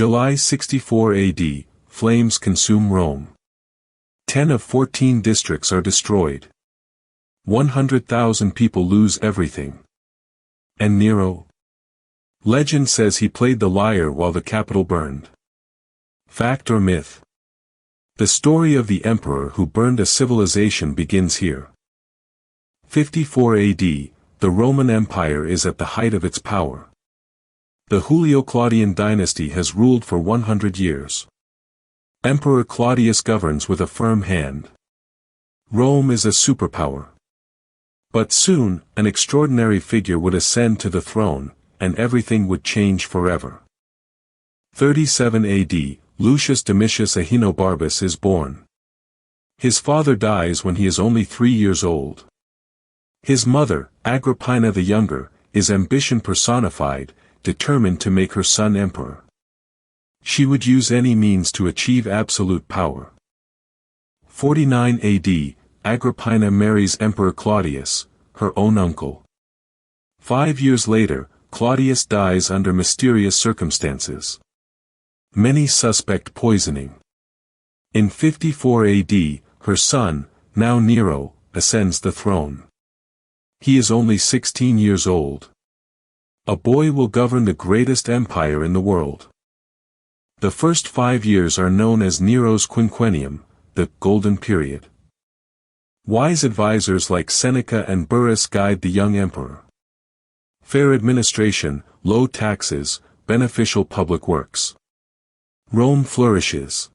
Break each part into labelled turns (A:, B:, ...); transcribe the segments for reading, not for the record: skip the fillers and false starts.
A: July 64 AD, flames consume Rome. 10 of 14 districts are destroyed. 100,000 people lose everything. And Nero? Legend says he played the lyre while the Capitol burned. Fact or myth? The story of the emperor who burned a civilization begins here. 54 AD, the Roman Empire is at the height of its power. The Julio-Claudian dynasty has ruled for 100 years. Emperor Claudius governs with a firm hand. Rome is a superpower. But soon, an extraordinary figure would ascend to the throne, and everything would change forever. 37 AD, Lucius Domitius Ahenobarbus is born. His father dies when he is only 3 years old. His mother, Agrippina the Younger, is ambition personified, determined to make her son emperor. She would use any means to achieve absolute power. 49 AD, Agrippina marries Emperor Claudius, her own uncle. 5 years later, Claudius dies under mysterious circumstances. Many suspect poisoning. In 54 AD, her son, now Nero, ascends the throne. He is only 16 years old. A boy will govern the greatest empire in the world. The first 5 years are known as Nero's Quinquennium, the Golden Period. Wise advisors like Seneca and Burrus guide the young emperor. Fair administration, low taxes, beneficial public works. Rome flourishes.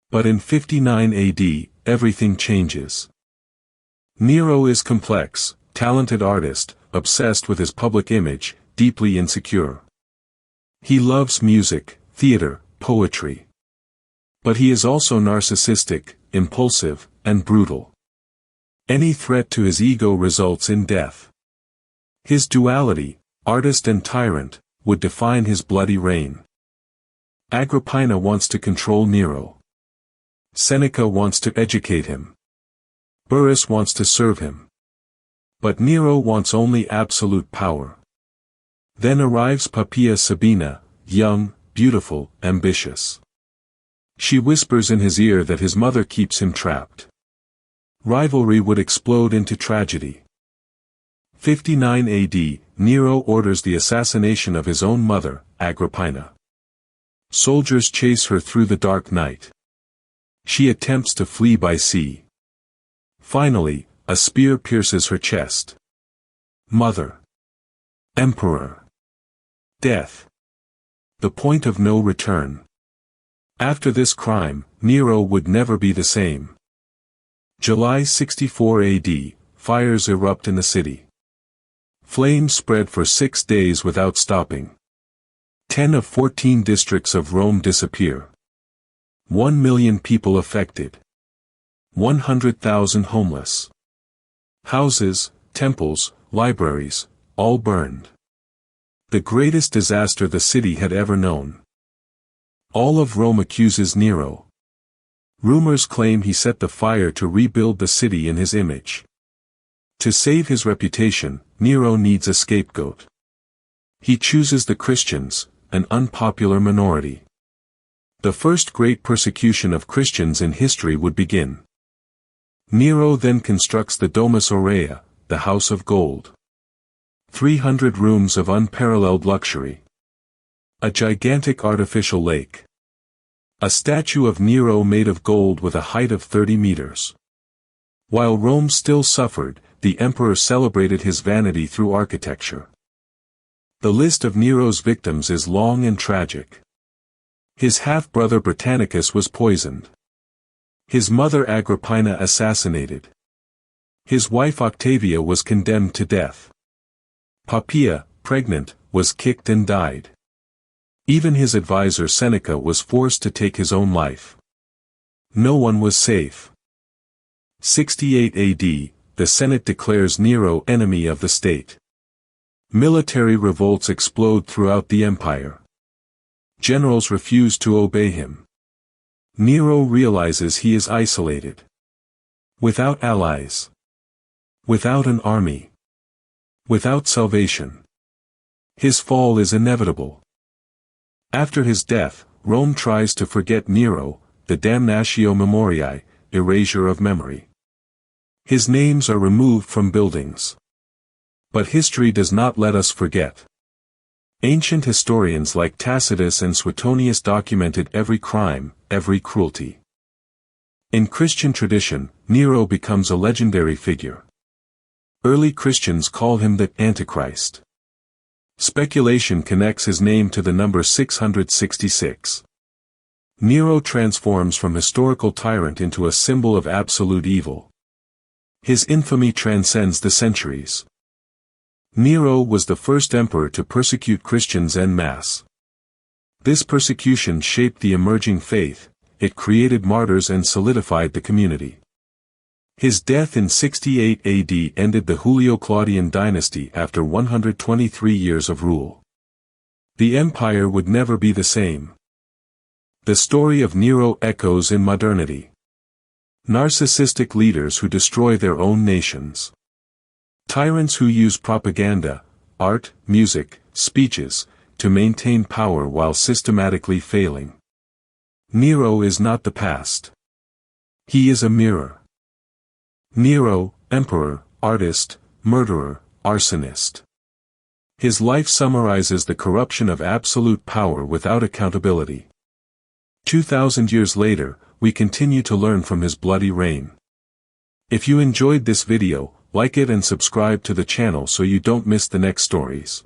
A: But in 59 AD, everything changes. Nero is complex, talented artist, obsessed with his public image, deeply insecure. He loves music, theater, poetry. But he is also narcissistic, impulsive, and brutal. Any threat to his ego results in death. His duality, artist and tyrant, would define his bloody reign. Agrippina wants to control Nero. Seneca wants to educate him. Burrus wants to serve him. But Nero wants only absolute power. Then arrives Poppaea Sabina, young, beautiful, ambitious. She whispers in his ear that his mother keeps him trapped. Rivalry would explode into tragedy. 59 AD, Nero orders the assassination of his own mother, Agrippina. Soldiers chase her through the dark night. She attempts to flee by sea. Finally, a spear pierces her chest. Mother. Emperor. Death. The point of no return. After this crime, Nero would never be the same. July 64 AD, fires erupt in the city. Flames spread for 6 days without stopping. 10 of 14 districts of Rome disappear. 1 million people affected. 100,000 homeless. Houses, temples, libraries, all burned. The greatest disaster the city had ever known. All of Rome accuses Nero. Rumors claim he set the fire to rebuild the city in his image. To save his reputation, Nero needs a scapegoat. He chooses the Christians, an unpopular minority. The first great persecution of Christians in history would begin. Nero then constructs the Domus Aurea, the House of Gold. 300 rooms of unparalleled luxury. A gigantic artificial lake. A statue of Nero made of gold with a height of 30 meters. While Rome still suffered, the emperor celebrated his vanity through architecture. The list of Nero's victims is long and tragic. His half-brother Britannicus was poisoned. His mother Agrippina assassinated. His wife Octavia was condemned to death. Poppaea, pregnant, was kicked and died. Even his advisor Seneca was forced to take his own life. No one was safe. 68 AD, the Senate declares Nero enemy of the state. Military revolts explode throughout the empire. Generals refuse to obey him. Nero realizes he is isolated. Without allies. Without an army. Without salvation. His fall is inevitable. After his death, Rome tries to forget Nero, the damnatio memoriae, erasure of memory. His names are removed from buildings. But history does not let us forget. Ancient historians like Tacitus and Suetonius documented every crime, every cruelty. In Christian tradition, Nero becomes a legendary figure. Early Christians call him the Antichrist. Speculation connects his name to the number 666. Nero transforms from historical tyrant into a symbol of absolute evil. His infamy transcends the centuries. Nero was the first emperor to persecute Christians en masse. This persecution shaped the emerging faith, it created martyrs and solidified the community. His death in 68 AD ended the Julio-Claudian dynasty after 123 years of rule. The empire would never be the same. The story of Nero echoes in modernity. Narcissistic leaders who destroy their own nations. Tyrants who use propaganda, art, music, speeches, to maintain power while systematically failing. Nero is not the past. He is a mirror. Nero, emperor, artist, murderer, arsonist. His life summarizes the corruption of absolute power without accountability. 2,000 years later, we continue to learn from his bloody reign. If you enjoyed this video, like it and subscribe to the channel so you don't miss the next stories.